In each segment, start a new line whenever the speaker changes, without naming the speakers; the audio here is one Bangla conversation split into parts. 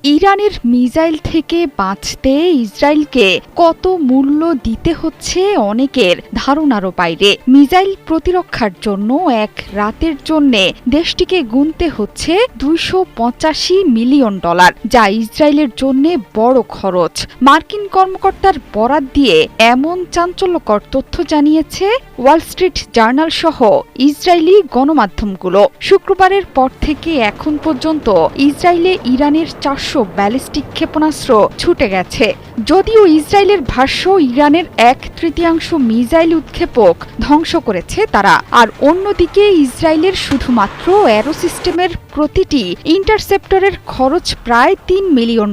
ইরানের মিসাইল থেকে বাঁচতে ইসরায়েলকে কত মূল্য দিতে হচ্ছে অনেকের ধারণারও বাইরে। মিসাইল প্রতিরক্ষার জন্য এক রাতের জন্য দেশটিকে গুনতে হচ্ছে $285 মিলিয়ন, যা ইসরায়েলের জন্য বড় খরচ। মার্কিন কর্মকর্তার বরাত দিয়ে এমন চাঞ্চল্যকর তথ্য জানিয়েছে ওয়াল স্ট্রিট জার্নাল সহ ইসরায়েলি গণমাধ্যমগুলো। শুক্রবারের পর থেকে এখন পর্যন্ত ইসরায়েলে ইরানের 400 ব্যালিস্টিক ক্ষেপণাস্ত্র ছুটে গেছে। যদিও ইসরায়েলের ভাষ্য, ইরানের 1/3 মিসাইল উৎক্ষেপক ধ্বংস করেছে তারা। আর অন্যদিকে ইসরায়েলের শুধুমাত্র অ্যারো সিস্টেমের প্রতিটি ইন্টারসেপ্টরের খরচ প্রায় $3 মিলিয়ন।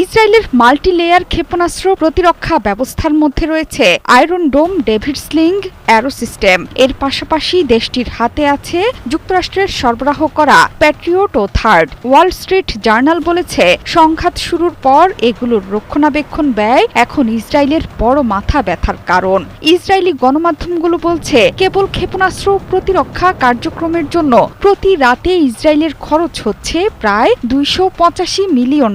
ইসরায়েলের মাল্টি লেয়ার ক্ষেপণাস্ত্র প্রতিরক্ষা ব্যবস্থার মধ্যে রয়েছে আয়রন ডোম, ডেভিড স্লিং অ্যারো সিস্টেম। এর পাশাপাশি দেশটির হাতে আছে যুক্তরাষ্ট্রের সরবরাহ করা প্যাট্রিয়ট ও থার্ড। ওয়াল স্ট্রিট জার্নাল বলেছে, সংঘাত শুরুর পর এগুলোর রক্ষণাবেক্ষণ ব্যয় এখন ইসরায়েলের বড় মাথা ব্যথার কারণ। ইসরায়েলি গণমাধ্যমগুলো বলছে, কেবল ক্ষেপণাস্ত্র প্রতিরক্ষা কার্যক্রমের জন্য প্রতি রাতে ইসরায়েলের খরচ হচ্ছে প্রায় $285 মিলিয়ন।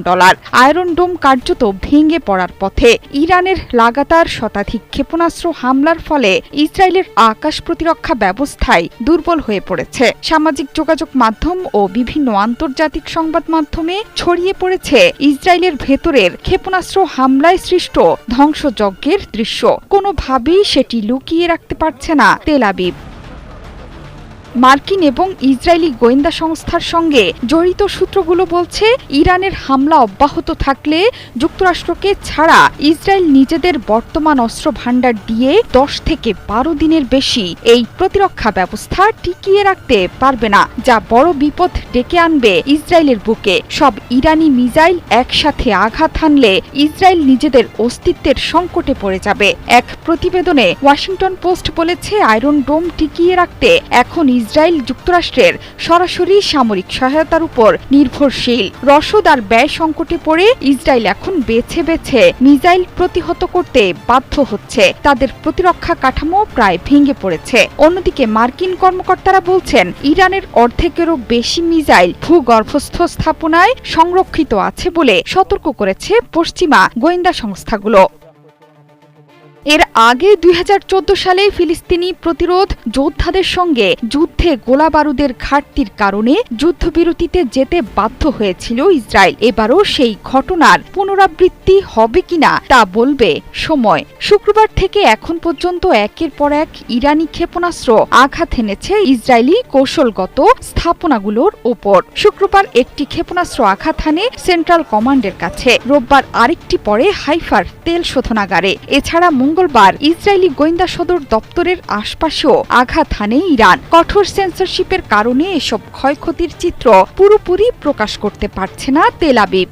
আয়রন ডোম কার্যত ভেঙে পড়ার পথে। ইরানের লাগাতার শতাধিক ক্ষেপণাস্ত্র হামলার ফলে ইসরায়েলের আকাশ প্রতিরক্ষা ব্যবস্থায় দুর্বল হয়ে পড়েছে। সামাজিক যোগাযোগ মাধ্যম ও বিভিন্ন আন্তর্জাতিক সংবাদ মাধ্যমে ছড়িয়ে পড়েছে ইসরায়েলের ভেতরের ক্ষেপণাস্ত্র হামলায় সৃষ্ট ধ্বংসযজ্ঞের দৃশ্য। কোনোভাবেই সেটি লুকিয়ে রাখতে পারছে না তেল আবিব। মার্কিন এবং ইসরায়েলি গোয়েন্দা সংস্থার সঙ্গে জড়িত সূত্রগুলো বলছে, ইরানের হামলা অব্যাহত থাকলে যুক্তরাষ্ট্রকে ছাড়া ইসরায়েল নিজেদের বর্তমান অস্ত্র ভাণ্ডার দিয়ে 10 থেকে 12 দিনের বেশি এই প্রতিরক্ষা ব্যবস্থা টিকিয়ে রাখতে পারবে না, যা বড় বিপদ ডেকে আনবে ইসরায়েলের বুকে। সব ইরানি মিসাইল একসাথে আঘাত হানলে ইসরায়েল নিজেদের অস্তিত্বের সংকটে পড়ে যাবে। এক প্রতিবেদনে ওয়াশিংটন পোস্ট বলেছে, আয়রন ডোম টিকিয়ে রাখতে এখন ইসরায়েল যুক্তরাষ্ট্রের সরাসরি সামরিক সহায়তার উপর নির্ভরশীল। রসদ আর ব্যয় সংকটে পড়ে ইসরায়েল এখন বেছে বেছে মিসাইল প্রতিহত করতে বাধ্য হচ্ছে। তাদের প্রতিরক্ষা কাঠামো প্রায় ভেঙে পড়েছে। অন্যদিকে মার্কিন কর্মকর্তারা বলছেন, ইরানের অর্ধেকেরও বেশি মিসাইল ভূগর্ভস্থ স্থাপনায় সংরক্ষিত আছে বলে সতর্ক করেছে পশ্চিমা গোয়েন্দা সংস্থাগুলো। এর আগে 2014 সালে ফিলিস্তিনি প্রতিরোধ যোদ্ধাদের সঙ্গে যুদ্ধে গোলাবারুদের ঘাটতির কারণে যুদ্ধবিরতিতে যেতে বাধ্য হয়েছিল ইসরায়েল। এবারও সেই ঘটনার পুনরাবৃত্তি হবে কিনা তা বলবে সময়। শুক্রবার থেকে এখন পর্যন্ত একের পর এক ইরানি ক্ষেপণাস্ত্র আঘাত এনেছে ইসরায়েলি কৌশলগত স্থাপনাগুলোর ওপর। শুক্রবার একটি ক্ষেপণাস্ত্র আঘাত হানে সেন্ট্রাল কমান্ডের কাছে, রোববার আরেকটি পরে হাইফার তেল শোধনাগারে। এছাড়া মঙ্গলবার ইসরায়েলি গোয়েন্দা সদর দপ্তরের আশপাশেও আঘাত হানে ইরান। কঠোর সেন্সরশিপের কারণে এসব ক্ষয়ক্ষতির চিত্র পুরোপুরি প্রকাশ করতে পারছে না তেল আবিব।